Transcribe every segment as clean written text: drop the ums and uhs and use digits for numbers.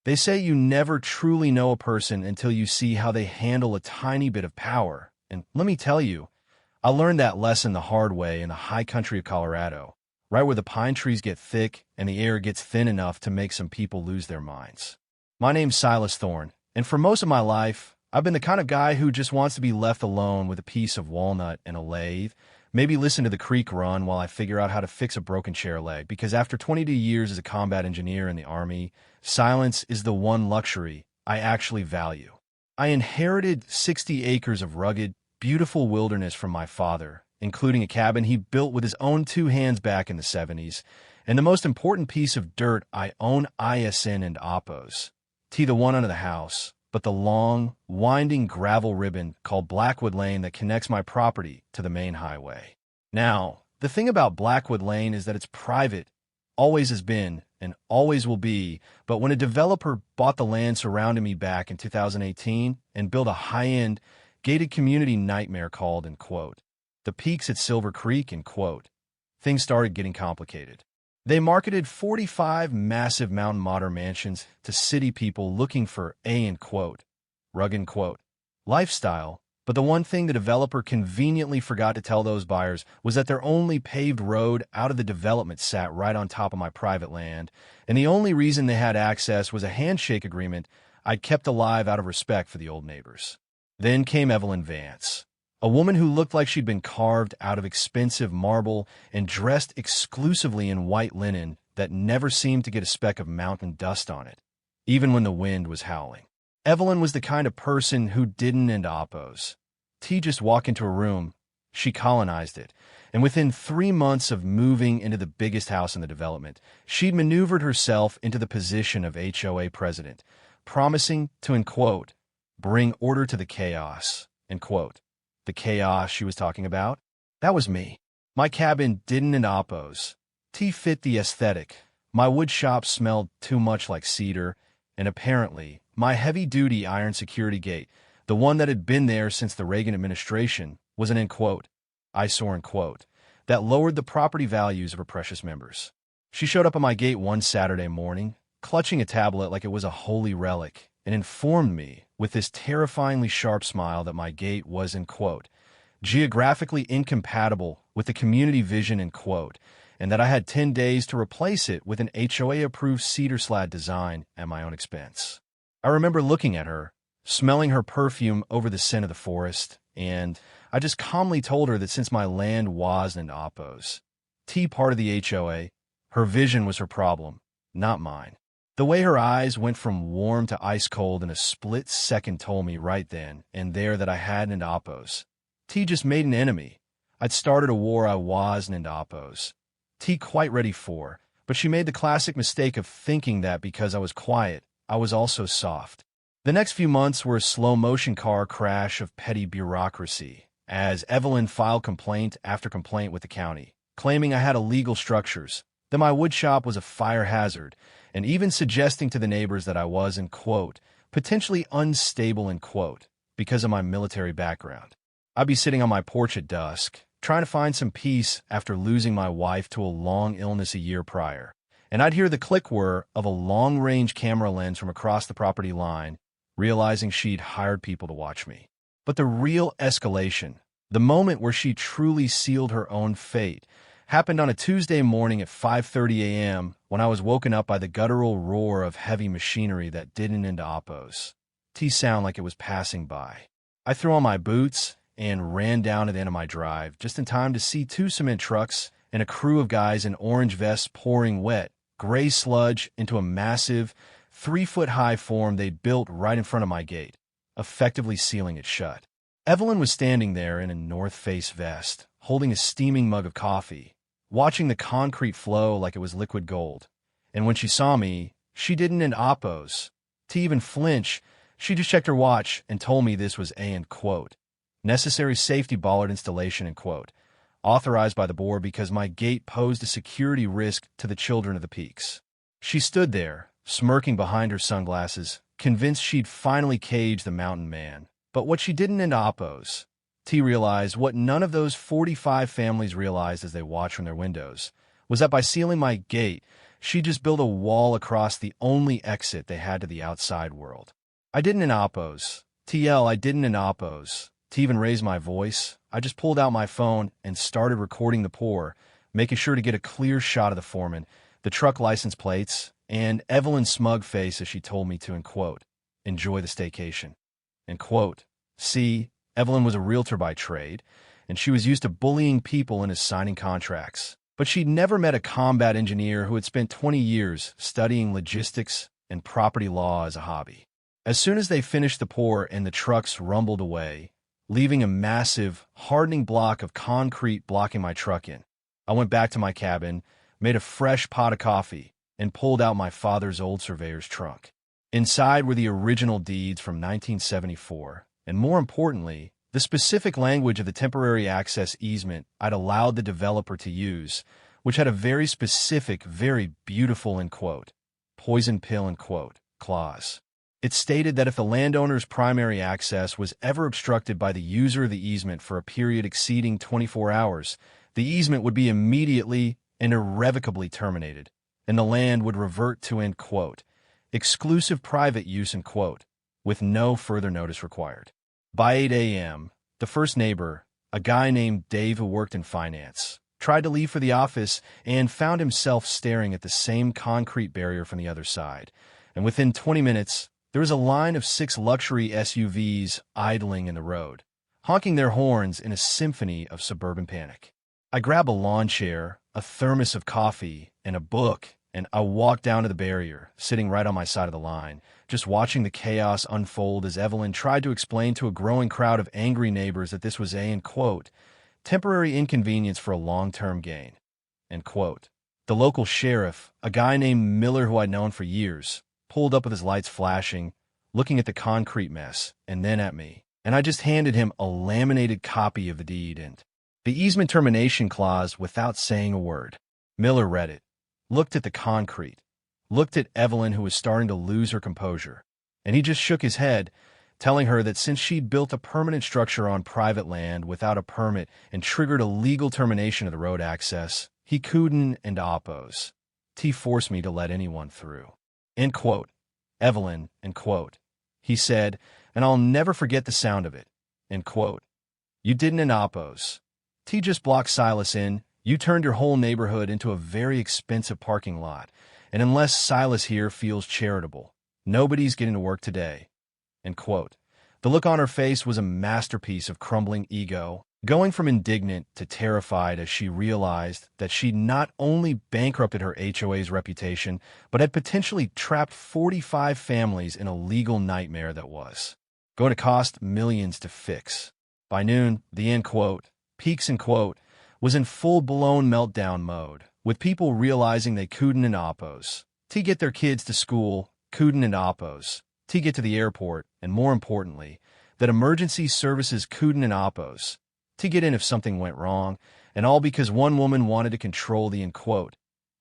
They say you never truly know a person until you see how they handle a tiny bit of power. And let me tell you, I learned that lesson the hard way in the high country of Colorado, right where the pine trees get thick and the air gets thin enough to make some people lose their minds. My name's Silas Thorne, and for most of my life, I've been the kind of guy who just wants to be left alone with a piece of walnut and a lathe, maybe listen to the creek run while I figure out how to fix a broken chair leg, because after 22 years as a combat engineer in the Army, silence is the one luxury I actually value. I inherited 60 acres of rugged, beautiful wilderness from my father, including a cabin he built with his own two hands back in the 70s, and the most important piece of dirt I own, ISN and Oppos. The one under the house, but the long, winding gravel ribbon called Blackwood Lane that connects my property to the main highway. Now, the thing about Blackwood Lane is that it's private, always has been, and always will be, but when a developer bought the land surrounding me back in 2018 and built a high-end, gated community nightmare called, in quote, the Peaks at Silver Creek, in quote, things started getting complicated. They marketed 45 massive mountain modern mansions to city people looking for a, in quote, rugged, quote, lifestyle, but the one thing the developer conveniently forgot to tell those buyers was that their only paved road out of the development sat right on top of my private land, and the only reason they had access was a handshake agreement I'd kept alive out of respect for the old neighbors. Then came Evelyn Vance, a woman who looked like she'd been carved out of expensive marble and dressed exclusively in white linen that never seemed to get a speck of mountain dust on it, even when the wind was howling. Evelyn was the kind of person who didn't end Oppos. Just walk into a room, she colonized it, and within 3 months of moving into the biggest house in the development, she'd maneuvered herself into the position of HOA president, promising to, in quote, bring order to the chaos, end quote. The chaos she was talking about? That was me. My cabin didn't end Oppos. Fit the aesthetic. My wood shop smelled too much like cedar, and apparently, my heavy-duty iron security gate, the one that had been there since the Reagan administration, was an, in quote, eyesore, in quote, that lowered the property values of her precious members. She showed up at my gate one Saturday morning, clutching a tablet like it was a holy relic, and informed me, with this terrifyingly sharp smile, that my gate was, in quote, geographically incompatible with the community vision, in quote, and that I had 10 days to replace it with an HOA-approved cedar slat design at my own expense. I remember looking at her, smelling her perfume over the scent of the forest, and I just calmly told her that since my land was in Oppos, part of the HOA, her vision was her problem, not mine. The way her eyes went from warm to ice cold in a split second told me right then and there that I hadn't into Oppos. Just made an enemy. I'd started a war I wasn't into Oppos. Quite ready for, but she made the classic mistake of thinking that because I was quiet, I was also soft. The next few months were a slow-motion car crash of petty bureaucracy, as Evelyn filed complaint after complaint with the county, claiming I had illegal structures, that my wood shop was a fire hazard, and even suggesting to the neighbors that I was, in quote, potentially unstable, in quote, because of my military background. I'd be sitting on my porch at dusk, trying to find some peace after losing my wife to a long illness a year prior, and I'd hear the click-whir of a long-range camera lens from across the property line, realizing she'd hired people to watch me. But the real escalation, the moment where she truly sealed her own fate, happened on a Tuesday morning at 5:30 a.m. when I was woken up by the guttural roar of heavy machinery that didn't end Oppos. Sound like it was passing by. I threw on my boots and ran down to the end of my drive, just in time to see 2 cement trucks and a crew of guys in orange vests pouring wet, gray sludge into a massive, 3-foot-high form they'd built right in front of my gate, effectively sealing it shut. Evelyn was standing there in a North Face vest, holding a steaming mug of coffee, watching the concrete flow like it was liquid gold. And when she saw me, she didn't end Oppos. To even flinch, she just checked her watch and told me this was a, in quote, necessary safety bollard installation, in quote, authorized by the board because my gate posed a security risk to the children of the Peaks. She stood there, smirking behind her sunglasses, convinced she'd finally caged the mountain man. But what she didn't end Oppos, realized what none of those 45 families realized as they watched from their windows, was that by sealing my gate, She just built a wall across the only exit they had to the outside world. I didn't oppose. I didn't oppose. To even raise my voice, I just pulled out my phone and started recording the pour, making sure to get a clear shot of the foreman, the truck license plates, and Evelyn's smug face as she told me to, enjoy the staycation. See, Evelyn was a realtor by trade, and she was used to bullying people into signing contracts. But she'd never met a combat engineer who had spent 20 years studying logistics and property law as a hobby. As soon as they finished the pour and the trucks rumbled away, leaving a massive, hardening block of concrete blocking my truck in, I went back to my cabin, made a fresh pot of coffee, and pulled out my father's old surveyor's trunk. Inside were the original deeds from 1974, and more importantly, the specific language of the temporary access easement I'd allowed the developer to use, which had a very specific, very beautiful, poison pill, clause. It stated that if the landowner's primary access was ever obstructed by the user of the easement for a period exceeding 24 hours, the easement would be immediately and irrevocably terminated, and the land would revert to, exclusive private use, with no further notice required. By 8 a.m., the first neighbor, a guy named Dave who worked in finance, tried to leave for the office and found himself staring at the same concrete barrier from the other side. And within 20 minutes, there was a line of 6 luxury SUVs idling in the road, honking their horns in a symphony of suburban panic. I grab a lawn chair, a thermos of coffee, and a book, and I walked down to the barrier, sitting right on my side of the line, just watching the chaos unfold as Evelyn tried to explain to a growing crowd of angry neighbors that this was a, temporary inconvenience for a long-term gain, The local sheriff, a guy named Miller who I'd known for years, pulled up with his lights flashing, looking at the concrete mess, and then at me, and I just handed him a laminated copy of the deed and the easement termination clause without saying a word. Miller read it, looked at the concrete, looked at Evelyn who was starting to lose her composure, and he just shook his head, telling her that since she'd built a permanent structure on private land without a permit and triggered a legal termination of the road access, he couldn't oppose. He forced me to let anyone through. Evelyn, he said, and I'll never forget the sound of it, You didn't oppose. T just blocked Silas in. You turned your whole neighborhood into a very expensive parking lot, and unless Silas here feels charitable, nobody's getting to work today. The look on her face was a masterpiece of crumbling ego, going from indignant to terrified as she realized that she'd not only bankrupted her HOA's reputation, but had potentially trapped 45 families in a legal nightmare that was going to cost millions to fix. By noon, the Peaks was in full-blown meltdown mode, with people realizing they couldn't oppose. To get their kids to school, couldn't oppose. To get to the airport, and more importantly, that emergency services couldn't oppose. To get in if something went wrong, and all because one woman wanted to control the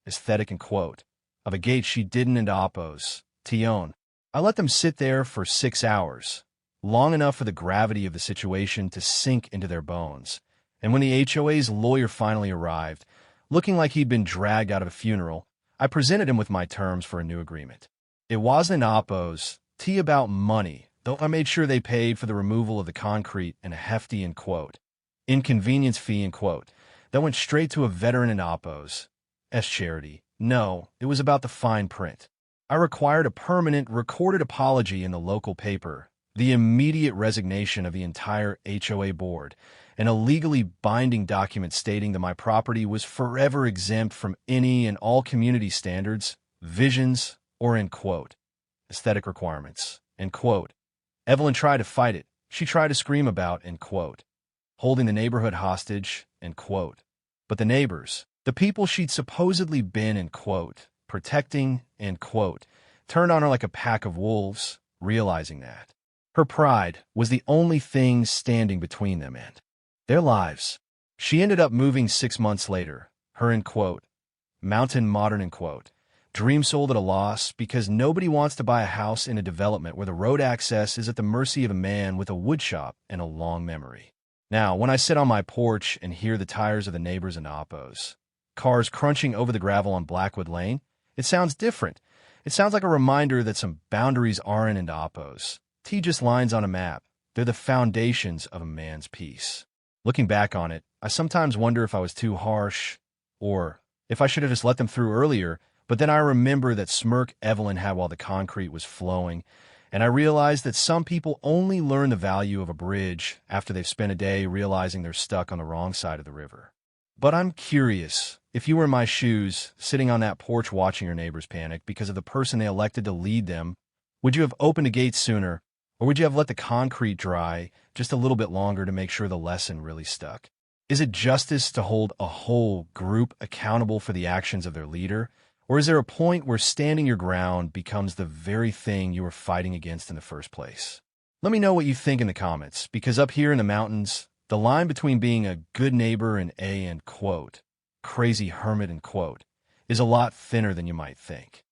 aesthetic of a gate she didn't oppose. Tion. I let them sit there for 6 hours, long enough for the gravity of the situation to sink into their bones. And when the HOA's lawyer finally arrived, looking like he'd been dragged out of a funeral, I presented him with my terms for a new agreement. It wasn't oppose, about money, though I made sure they paid for the removal of the concrete and a hefty inconvenience fee that went straight to a veteran in oppose charity. No, it was about the fine print. I required a permanent, recorded apology in the local paper, the immediate resignation of the entire HOA board, and a legally binding document stating that my property was forever exempt from any and all community standards, visions, or aesthetic requirements, Evelyn tried to fight it. She tried to scream about, holding the neighborhood hostage, But the neighbors, the people she'd supposedly been, protecting, turned on her like a pack of wolves, realizing that her pride was the only thing standing between them and their lives. She ended up moving 6 months later, her, mountain modern, dream sold at a loss because nobody wants to buy a house in a development where the road access is at the mercy of a man with a wood shop and a long memory. Now, when I sit on my porch and hear the tires of the neighbors in oppose, cars crunching over the gravel on Blackwood Lane, It sounds different. It sounds like a reminder that some boundaries aren't into oppos. T just lines on a map. They're the foundations of a man's peace. Looking back on it, I sometimes wonder if I was too harsh, or if I should have just let them through earlier, but then I remember that smirk Evelyn had while the concrete was flowing, and I realized that some people only learn the value of a bridge after they've spent a day realizing they're stuck on the wrong side of the river. But I'm curious, if you were in my shoes, sitting on that porch watching your neighbors panic because of the person they elected to lead them, would you have opened the gate sooner, or would you have let the concrete dry just a little bit longer to make sure the lesson really stuck? Is it justice to hold a whole group accountable for the actions of their leader? Or is there a point where standing your ground becomes the very thing you were fighting against in the first place? Let me know what you think in the comments, because up here in the mountains, the line between being a good neighbor and a, and quote, crazy hermit, and quote, is a lot thinner than you might think.